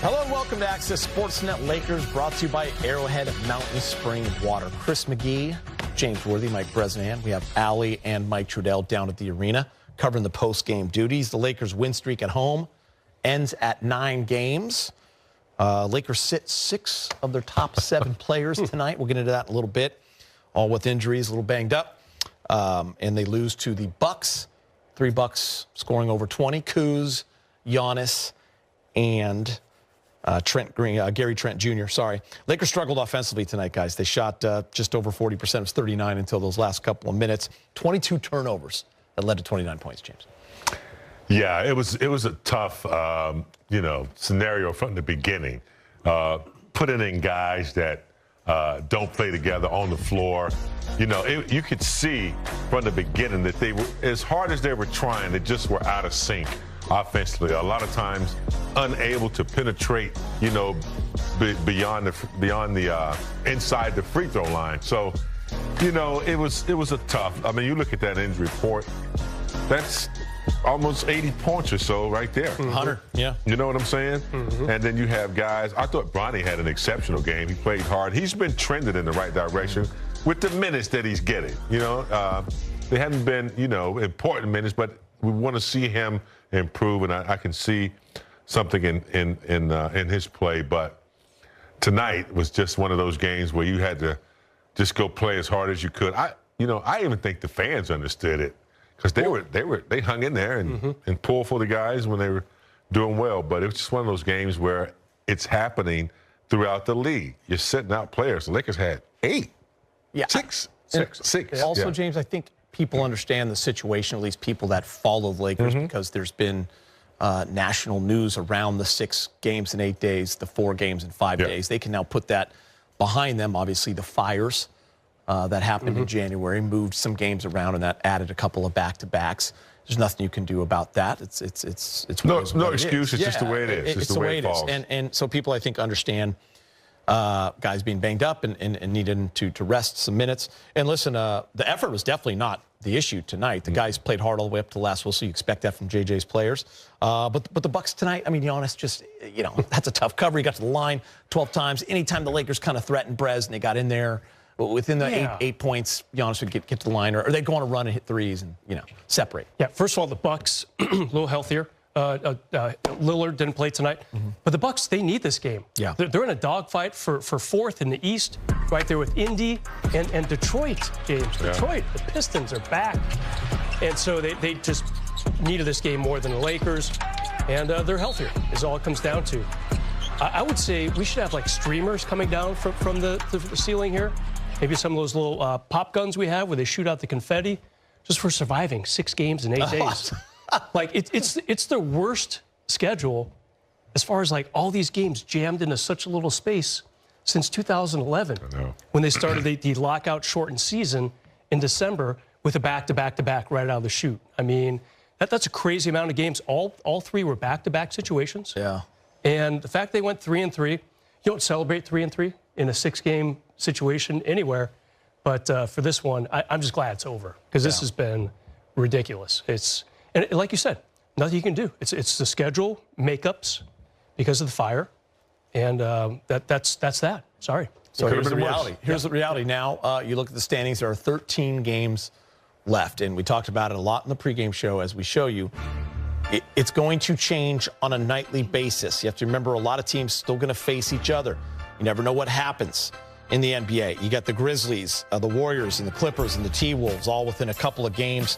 Hello and welcome to Access Sportsnet Lakers, brought to you by Arrowhead Mountain Spring Water. Chris McGee, James Worthy, Mike Bresnahan. We have Allie and Mike Trudell down at the arena covering the post-game duties. The Lakers' win streak at home ends at 9 games. Lakers sit 6 of their top 7 players tonight. We'll get into that in a little bit, all with injuries, a little banged up. And they lose to the Bucks. 3 Bucks scoring over 20. Kuz, Giannis, and Gary Trent Jr., sorry. Lakers struggled offensively tonight, guys. They shot just over 40%. It was 39 until those last couple of minutes. 22 turnovers that led to 29 points, James. Yeah, it was a tough, scenario from the beginning. Putting in guys that don't play together on the floor. You could see from the beginning that they were, as hard as they were trying, they just were out of sync offensively. A lot of times unable to penetrate, beyond the inside the free throw line. So, it was a tough. I mean, you look at that injury report. That's almost 80 points or so right there. 100, yeah. You know what I'm saying? Mm-hmm. And then you have guys. I thought Bronny had an exceptional game. He played hard. He's been trending in the right direction with the minutes that he's getting. They haven't been, important minutes, but we want to see him improve, and I can see something in his play. But tonight was just one of those games where you had to just go play as hard as you could. I even think the fans understood it because they hung in there and pulled for the guys when they were doing well. But it was just one of those games where it's happening throughout the league. You're sitting out players. The Lakers had 8, 6. Also, yeah. James, I think people understand the situation, at least people that follow the Lakers, because there's been national news around the 6 games in 8 days, the 4 games in 5 days. They can now put that behind them. Obviously, the fires that happened in January moved some games around, and that added a couple of back-to-backs. There's nothing you can do about that. It's no excuse. It's just the way it is. It's the way it is. And so people, I think, understand guys being banged up and needing to rest some minutes. And listen, the effort was definitely not the issue tonight. The guys played hard all the way up to the last whistle. You expect that from JJ's players. But the Bucks tonight, I mean, Giannis just, that's a tough cover. He got to the line 12 times. Anytime the Lakers kind of threatened Brez and they got in there, within the 8 points, Giannis would get to the line, or they'd go on a run and hit threes and, separate. Yeah, first of all, the Bucks, a little healthier. Lillard didn't play tonight. But the Bucks, they need this game. Yeah. They're in a dogfight for 4th in the East, right there with Indy and Detroit, James. Yeah. Detroit, the Pistons are back. And so they just needed this game more than the Lakers. And they're healthier, is all it comes down to. I would say we should have, like, streamers coming down from the ceiling here. Maybe some of those little pop guns we have where they shoot out the confetti, just for surviving 6 games in 8 days. Like, it's the worst schedule as far as, like, all these games jammed into such a little space since 2011 when they started the lockout shortened season in December with a back-to-back-to-back right out of the chute. I mean, that's a crazy amount of games. All 3 were back-to-back situations. Yeah. And the fact they went 3-3, you don't celebrate 3-3 in a 6-game situation anywhere. But for this one, I'm just glad it's over because this has been ridiculous. And like you said, nothing you can do. It's the schedule makeups because of the fire, and that's that. Sorry. So here's the reality. Here's the reality now. You look at the standings. There are 13 games left, and we talked about it a lot in the pregame show as we show you. It's going to change on a nightly basis. You have to remember a lot of teams still going to face each other. You never know what happens in the NBA. You got the Grizzlies, the Warriors, and the Clippers, and the T-Wolves all within a couple of games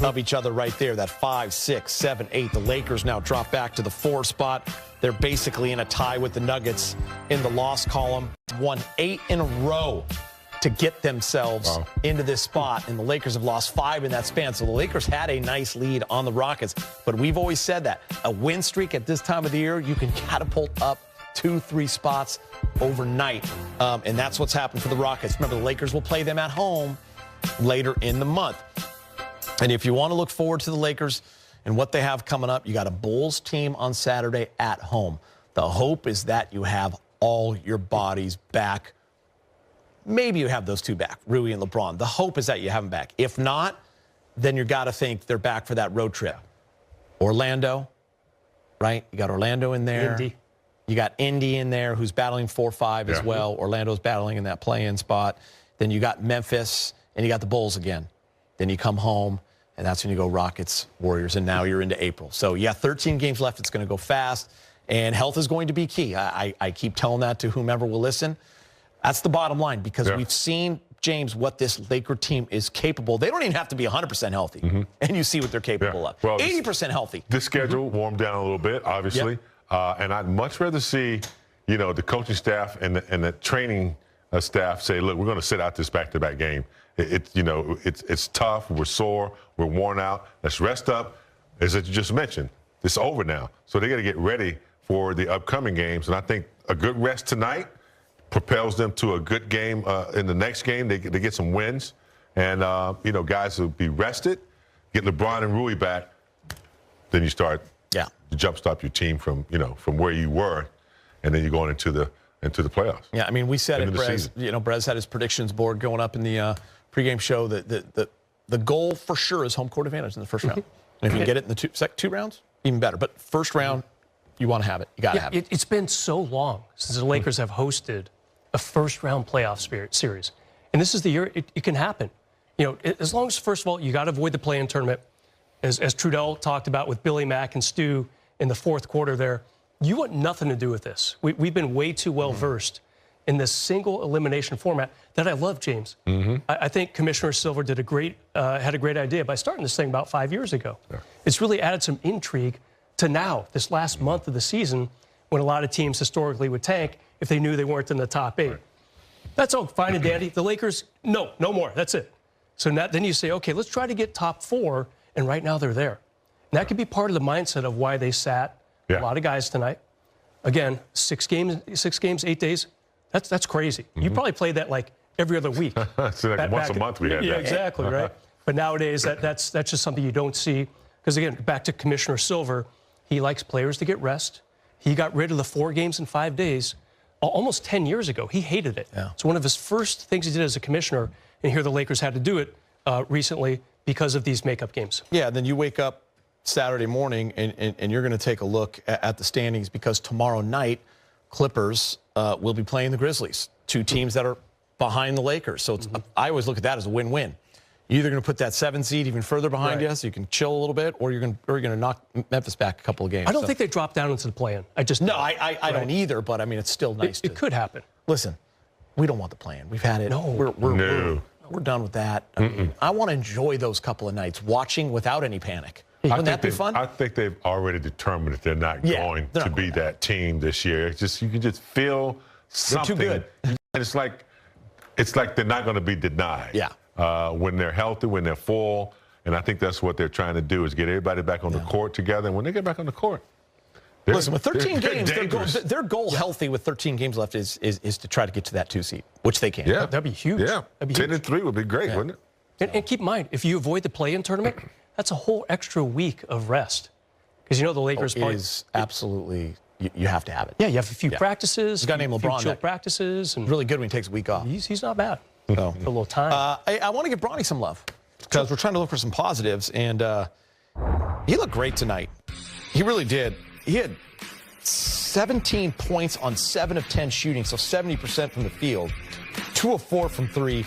of each other right there. That 5, 6, 7, 8. The Lakers now drop back to the 4 spot. They're basically in a tie with the Nuggets in the loss column. Won 8 in a row to get themselves into this spot, and the Lakers have lost 5 in that span. So the Lakers had a nice lead on the Rockets, but we've always said that a win streak at this time of the year, you can catapult up 2-3 spots overnight, and that's what's happened for the Rockets. Remember, the Lakers will play them at home later in the month. And if you want to look forward to the Lakers and what they have coming up, you got a Bulls team on Saturday at home. The hope is that you have all your bodies back. Maybe you have those 2 back, Rui and LeBron. The hope is that you have them back. If not, then you got to think they're back for that road trip. Orlando, right? You got Orlando in there. Indy. You got Indy in there, who's battling 4-5 as well. Orlando's battling in that play-in spot. Then you got Memphis, and you got the Bulls again. Then you come home, and that's when you go Rockets, Warriors, and now you're into April. So, 13 games left. It's going to go fast, and health is going to be key. I keep telling that to whomever will listen. That's the bottom line, because we've seen, James, what this Laker team is capable. They don't even have to be 100% healthy, and you see what they're capable of. Well, 80% healthy. The schedule warmed down a little bit, obviously, and I'd much rather see, the coaching staff and the training staff say, look, we're going to sit out this back-to-back game. It's tough. We're sore. We're worn out. Let's rest up. As you just mentioned, it's over now, so they got to get ready for the upcoming games. And I think a good rest tonight propels them to a good game in the next game. They get some wins, and guys will be rested. Get LeBron and Rui back, then you start to jumpstart your team from where you were, and then you're going into the playoffs. Yeah, I mean, we said it, Brez. Brez had his predictions board going up in the pregame show. The goal for sure is home court advantage in the first round. And if you can get it in the two rounds, even better. But first round, you want to have it. You got to have it. It's been so long since the Lakers have hosted a first-round playoff series. And this is the year it can happen. As long as, first of all, you got to avoid the play-in tournament. As Trudell talked about with Billy Mack and Stu in the fourth quarter there, you want nothing to do with this. We've been way too well-versed in this single elimination format that I love, James. I think Commissioner Silver had a great idea by starting this thing about 5 years ago. It's really added some intrigue to now, this last month of the season, when a lot of teams historically would tank if they knew they weren't in the top 8. That's all fine and dandy. The Lakers, no more. That's it. So then you say, okay, let's try to get top 4, and right now they're there. And that could be part of the mindset of why they sat a lot of guys tonight. Again, 6 games, 8 days. That's crazy. You probably played that like every other week. So like once a month we had that. Yeah, exactly, right? But nowadays, that's just something you don't see. Because, again, back to Commissioner Silver, he likes players to get rest. He got rid of the 4 games in 5 days almost 10 years ago. He hated it. It's one of his first things he did as a commissioner, and here the Lakers had to do it recently because of these makeup games. Yeah, then you wake up Saturday morning, and you're going to take a look at the standings, because tomorrow night, Clippers will be playing the Grizzlies, 2 teams that are behind the Lakers. So I always look at that as a win-win. You're either going to put that 7 seed even further behind you so you can chill a little bit, or you're going to knock Memphis back a couple of games. I don't think they drop down into the play-in. I don't either, but I mean, it's still nice. It could happen. Listen, we don't want the play-in. We've had it. No. We're done with that. I want to enjoy those couple of nights watching without any panic. Wouldn't that be fun? I think they've already determined that they're not going to be that team this year. It's just, you can just feel something. They're too good. And it's like they're not going to be denied. When they're healthy, when they're full. And I think that's what they're trying to do, is get everybody back on the court together. And when they get back on the court, listen, with 13 games, their goal healthy with 13 games left is to try to get to that 2 seed, which they can. Yeah, that'd be huge. Yeah, 10-3 would be great, wouldn't it? And keep in mind, if you avoid the play-in tournament, that's a whole extra week of rest. Because the Lakers is absolutely, you have to have it. Yeah, you have a few practices. A guy named LeBron. Chill practices. And really good when he takes a week off. He's not bad. For a little time. I want to give Bronny some love, because we're trying to look for some positives, and he looked great tonight. He really did. He had 17 points on 7 of 10 shooting, so 70% from the field, 2 of 4 from 3,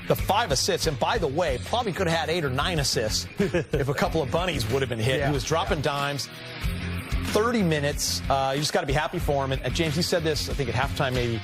the 5 assists. And by the way, probably could have had 8 or 9 assists if a couple of bunnies would have been hit. He was dropping dimes. 30 minutes. You just got to be happy for him. And James, he said this, I think at halftime maybe,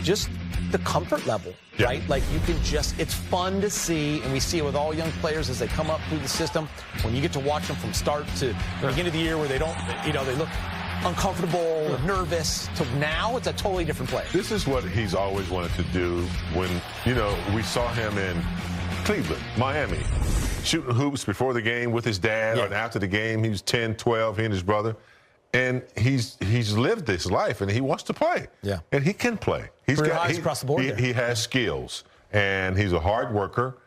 just the comfort level, right? Like, you can just, it's fun to see, and we see it with all young players as they come up through the system. When you get to watch them from start to the beginning of the year, where they don't, they look uncomfortable, nervous, to now it's a totally different play. This is what he's always wanted to do. When, we saw him in Cleveland, Miami, shooting hoops before the game with his dad, and after the game, he was 10, 12, he and his brother. And he's lived this life, and he wants to play. Yeah. And he can play. He's across the board. He has skills, and he's a hard worker.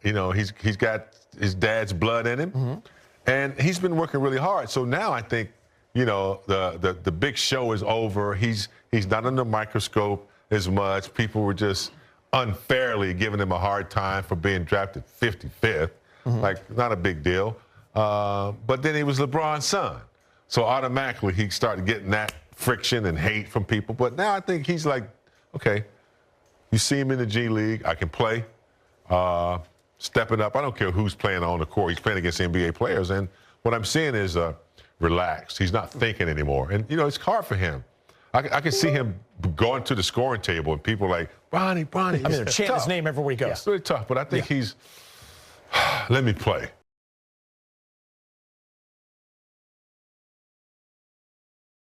He's got his dad's blood in him, and he's been working really hard. So now I think, the big show is over. He's not under the microscope as much. People were just unfairly giving him a hard time for being drafted 55th. Like, not a big deal. But then he was LeBron's son. So automatically he started getting that friction and hate from people. But now I think he's like, okay, you see him in the G League, I can play, stepping up. I don't care who's playing on the court. He's playing against NBA players. And what I'm seeing is relaxed. He's not thinking anymore. And, you know, it's hard for him. I can see him going to the scoring table and people like, Bronny. I mean, they're chanting his name everywhere he goes. Yeah, it's really tough, but I think he's, let me play.